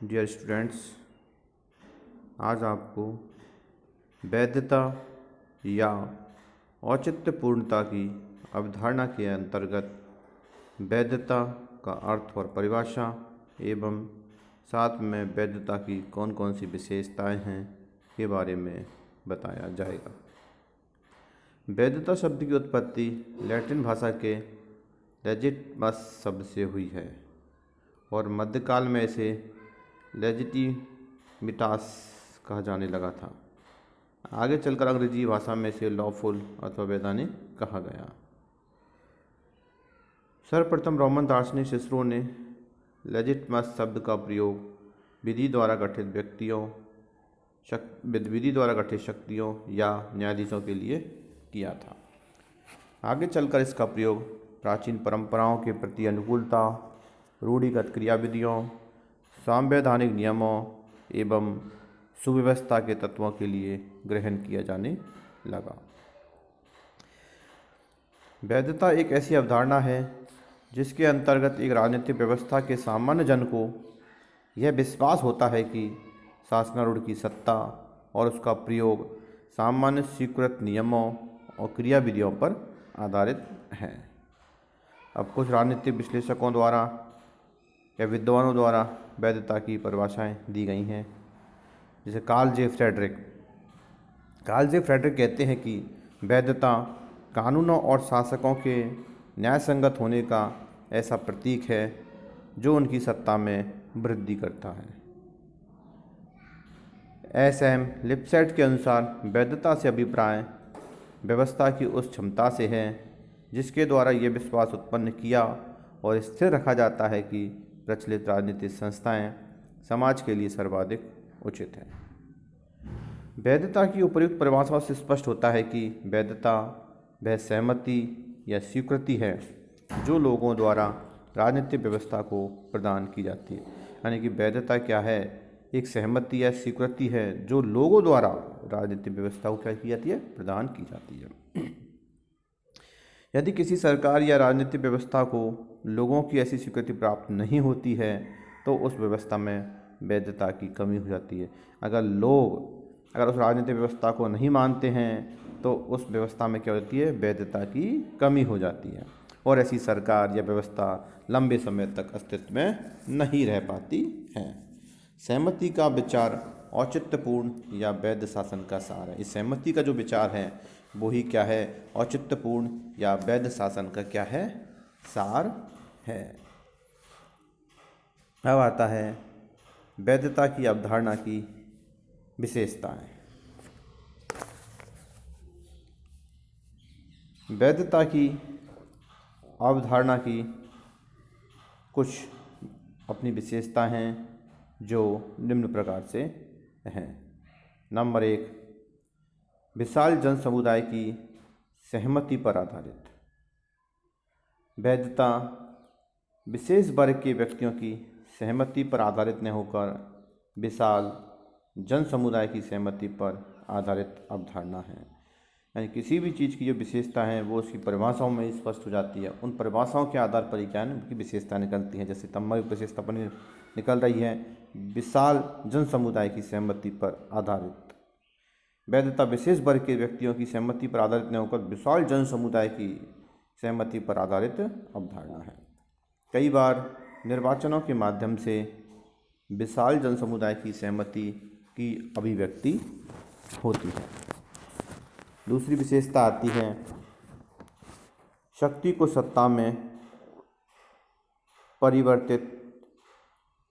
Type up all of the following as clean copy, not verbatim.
Dear students, आज आपको वैधता या औचित्यपूर्णता की अवधारणा के अंतर्गत वैधता का अर्थ और परिभाषा एवं साथ में वैधता की कौन कौन सी विशेषताएं हैं के बारे में बताया जाएगा। वैधता शब्द की उत्पत्ति लैटिन भाषा के लेजिटमस शब्द से हुई है और मध्यकाल में इसे लेजिटिमिटास कहा जाने लगा था। आगे चलकर अंग्रेजी भाषा में इसे लॉफुल अथवा वैधानिक कहा गया। सर्वप्रथम रोमन दार्शनिक सिसरो ने लेजिटमस शब्द का प्रयोग विधि द्वारा गठित शक्तियों या न्यायाधीशों के लिए किया था। आगे चलकर इसका प्रयोग प्राचीन परंपराओं के प्रति अनुकूलता, रूढ़िगत क्रियाविधियों, संवैधानिक नियमों एवं सुव्यवस्था के तत्वों के लिए ग्रहण किया जाने लगा। वैधता एक ऐसी अवधारणा है जिसके अंतर्गत एक राजनीतिक व्यवस्था के सामान्य जन को यह विश्वास होता है कि शासनारूढ़ की सत्ता और उसका प्रयोग सामान्य स्वीकृत नियमों और क्रियाविधियों पर आधारित है। अब कुछ राजनीतिक विश्लेषकों द्वारा या विद्वानों द्वारा वैधता की परिभाषाएं दी गई हैं। जैसे कार्ल जे फ्रेडरिक कहते हैं कि वैधता कानूनों और शासकों के न्यायसंगत होने का ऐसा प्रतीक है जो उनकी सत्ता में वृद्धि करता है। एस.एम. लिपसेट के अनुसार वैधता से अभिप्राय व्यवस्था की उस क्षमता से है जिसके द्वारा ये विश्वास उत्पन्न किया और स्थिर रखा जाता है कि प्रचलित राजनीतिक संस्थाएं समाज के लिए सर्वाधिक उचित है। वैधता की उपर्युक्त परिभाषाओं से स्पष्ट होता है कि वैधता वह सहमति या स्वीकृति है जो लोगों द्वारा राजनीतिक व्यवस्था को प्रदान की जाती है। यानी कि वैधता क्या है? एक सहमति या स्वीकृति है जो लोगों द्वारा राजनीतिक व्यवस्था को क्या की जाती है? प्रदान की जाती है। यदि किसी सरकार या राजनीतिक व्यवस्था को लोगों की ऐसी स्वीकृति प्राप्त नहीं होती है तो उस व्यवस्था में वैधता की कमी हो जाती है। अगर उस राजनीतिक व्यवस्था को नहीं मानते हैं तो उस व्यवस्था में क्या होती है? वैधता की कमी हो जाती है और ऐसी सरकार या व्यवस्था लंबे समय तक अस्तित्व में नहीं रह पाती है। सहमति का विचार औचित्यपूर्ण या वैध शासन का सार है। इस सहमति का जो विचार है वो ही क्या है? औचित्यपूर्ण या वैध शासन का क्या है? सार है। अब आता है वैधता की अवधारणा की विशेषताएं। वैधता की अवधारणा की कुछ अपनी विशेषता हैं जो निम्न प्रकार से हैं। नंबर 1, विशाल जन समुदाय की सहमति पर आधारित। वैधता विशेष वर्ग के व्यक्तियों की सहमति पर आधारित न होकर विशाल जन समुदाय की सहमति पर आधारित अवधारणा है। यानी किसी भी चीज़ की जो विशेषता है वो उसकी परिभाषाओं में स्पष्ट हो जाती है। उन परिभाषाओं के आधार पर ही क्या है उनकी विशेषता निकलती है। जैसे तम्मा की विशेषता पर निकल रही है विशाल जन समुदाय की सहमति पर आधारित। वैधता विशेष वर्ग के व्यक्तियों की सहमति पर आधारित न होकर विशाल जन समुदाय की सहमति पर आधारित अवधारणा है। कई बार निर्वाचनों के माध्यम से विशाल जन समुदाय की सहमति की अभिव्यक्ति होती है। दूसरी विशेषता आती है शक्ति को सत्ता में परिवर्तित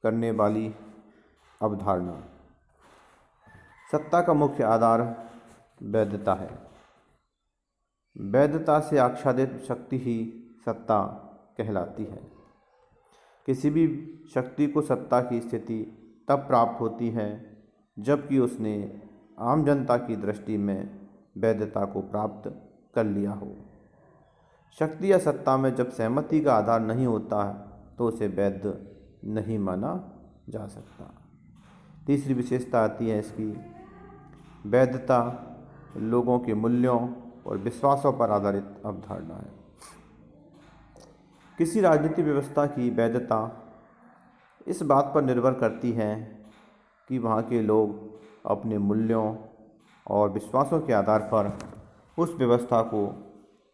करने वाली अवधारणा। सत्ता का मुख्य आधार वैधता है। वैधता से आच्छादित शक्ति ही सत्ता कहलाती है। किसी भी शक्ति को सत्ता की स्थिति तब प्राप्त होती है जबकि उसने आम जनता की दृष्टि में वैधता को प्राप्त कर लिया हो। शक्ति या सत्ता में जब सहमति का आधार नहीं होता तो उसे वैध नहीं माना जा सकता। तीसरी विशेषता आती है इसकी वैधता लोगों के मूल्यों और विश्वासों पर आधारित अवधारणा है। किसी राजनीतिक व्यवस्था की वैधता इस बात पर निर्भर करती है कि वहाँ के लोग अपने मूल्यों और विश्वासों के आधार पर उस व्यवस्था को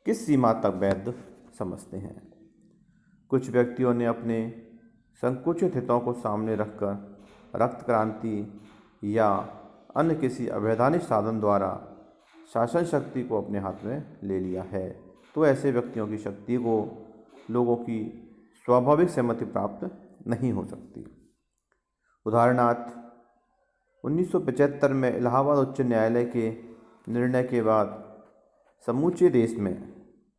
किस सीमा तक वैध समझते हैं। कुछ व्यक्तियों ने अपने संकुचित हितों को सामने रखकर रक्त क्रांति या अन्य किसी अवैधानिक साधन द्वारा शासन शक्ति को अपने हाथ में ले लिया है, तो ऐसे व्यक्तियों की शक्ति को लोगों की स्वाभाविक सहमति प्राप्त नहीं हो सकती। उदाहरणार्थ 1975 में इलाहाबाद उच्च न्यायालय के निर्णय के बाद समूचे देश में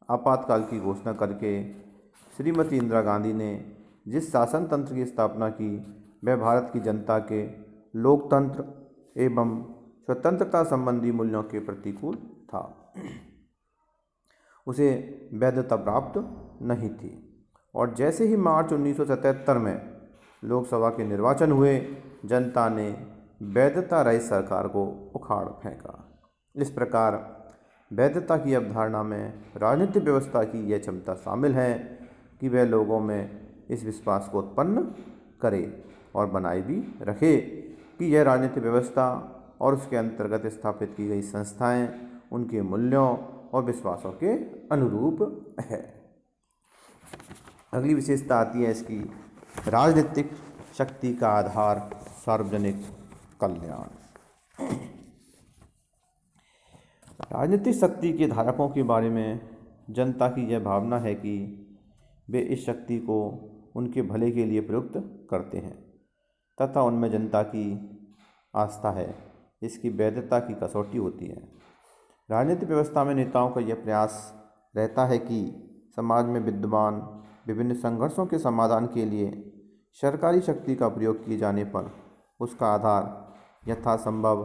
आपातकाल की घोषणा करके श्रीमती इंदिरा गांधी ने जिस शासन तंत्र की स्थापना की वह भारत की जनता के लोकतंत्र एवं स्वतंत्रता संबंधी मूल्यों के प्रतिकूल था। उसे वैधता प्राप्त नहीं थी और जैसे ही मार्च 1977 में लोकसभा के निर्वाचन हुए, जनता ने वैधता रहित सरकार को उखाड़ फेंका। इस प्रकार वैधता की अवधारणा में राजनीतिक व्यवस्था की यह क्षमता शामिल है कि वह लोगों में इस विश्वास को उत्पन्न करे और बनाए भी रखे कि यह राजनीतिक व्यवस्था और उसके अंतर्गत स्थापित की गई संस्थाएं उनके मूल्यों और विश्वासों के अनुरूप है। अगली विशेषता आती है इसकी, राजनीतिक शक्ति का आधार सार्वजनिक कल्याण। राजनीतिक शक्ति के धारकों के बारे में जनता की यह भावना है कि वे इस शक्ति को उनके भले के लिए प्रयुक्त करते हैं तथा उनमें जनता की आस्था है, इसकी वैधता की कसौटी होती है। राजनीतिक व्यवस्था में नेताओं का यह प्रयास रहता है कि समाज में विद्यमान विभिन्न संघर्षों के समाधान के लिए सरकारी शक्ति का प्रयोग किए जाने पर उसका आधार यथासंभव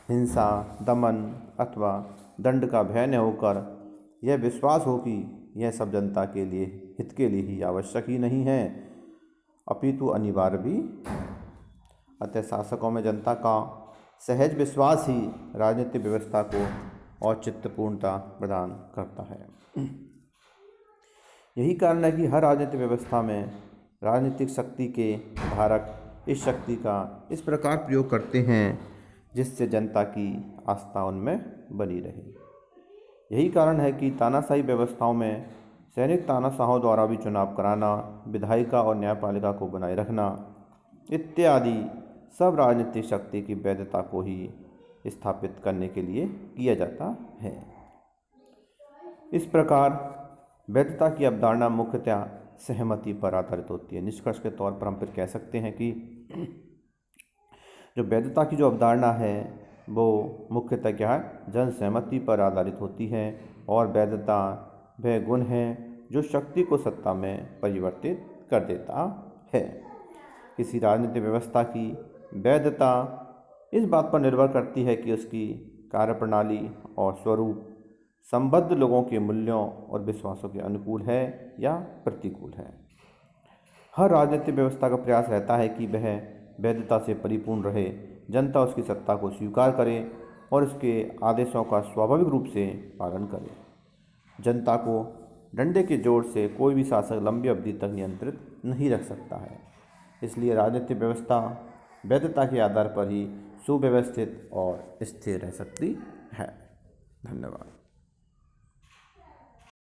हिंसा, दमन अथवा दंड का भय न होकर यह विश्वास हो कि यह सब जनता के लिए हित के लिए ही आवश्यक ही नहीं है अपितु अनिवार्य भी। अतः शासकों में जनता का सहज विश्वास ही राजनीतिक व्यवस्था को औचित्यपूर्णता प्रदान करता है। यही कारण है कि हर राजनीतिक व्यवस्था में राजनीतिक शक्ति के धारक इस शक्ति का इस प्रकार प्रयोग करते हैं जिससे जनता की आस्था उनमें बनी रहे। यही कारण है कि तानाशाही व्यवस्थाओं में सैनिक तानाशाहों द्वारा भी चुनाव कराना, विधायिका और न्यायपालिका को बनाए रखना इत्यादि सब राजनीतिक शक्ति की वैधता को ही स्थापित करने के लिए किया जाता है। इस प्रकार वैधता की अवधारणा मुख्यतः सहमति पर आधारित होती है। निष्कर्ष के तौर पर हम फिर कह सकते हैं कि जो वैधता की जो अवधारणा है वो मुख्यतः क्या है, जन सहमति पर आधारित होती है और वैधता वह गुण है जो शक्ति को सत्ता में परिवर्तित कर देता है। किसी राजनीतिक व्यवस्था की वैधता इस बात पर निर्भर करती है कि उसकी कार्यप्रणाली और स्वरूप संबद्ध लोगों के मूल्यों और विश्वासों के अनुकूल है या प्रतिकूल है। हर राजनीतिक व्यवस्था का प्रयास रहता है कि वह वैधता से परिपूर्ण रहे, जनता उसकी सत्ता को स्वीकार करे और उसके आदेशों का स्वाभाविक रूप से पालन करे। जनता को डंडे के जोर से कोई भी शासक लंबी अवधि तक नियंत्रित नहीं रख सकता है। इसलिए राजनीतिक व्यवस्था वैधता के आधार पर ही सुव्यवस्थित और स्थिर रह सकती है। धन्यवाद।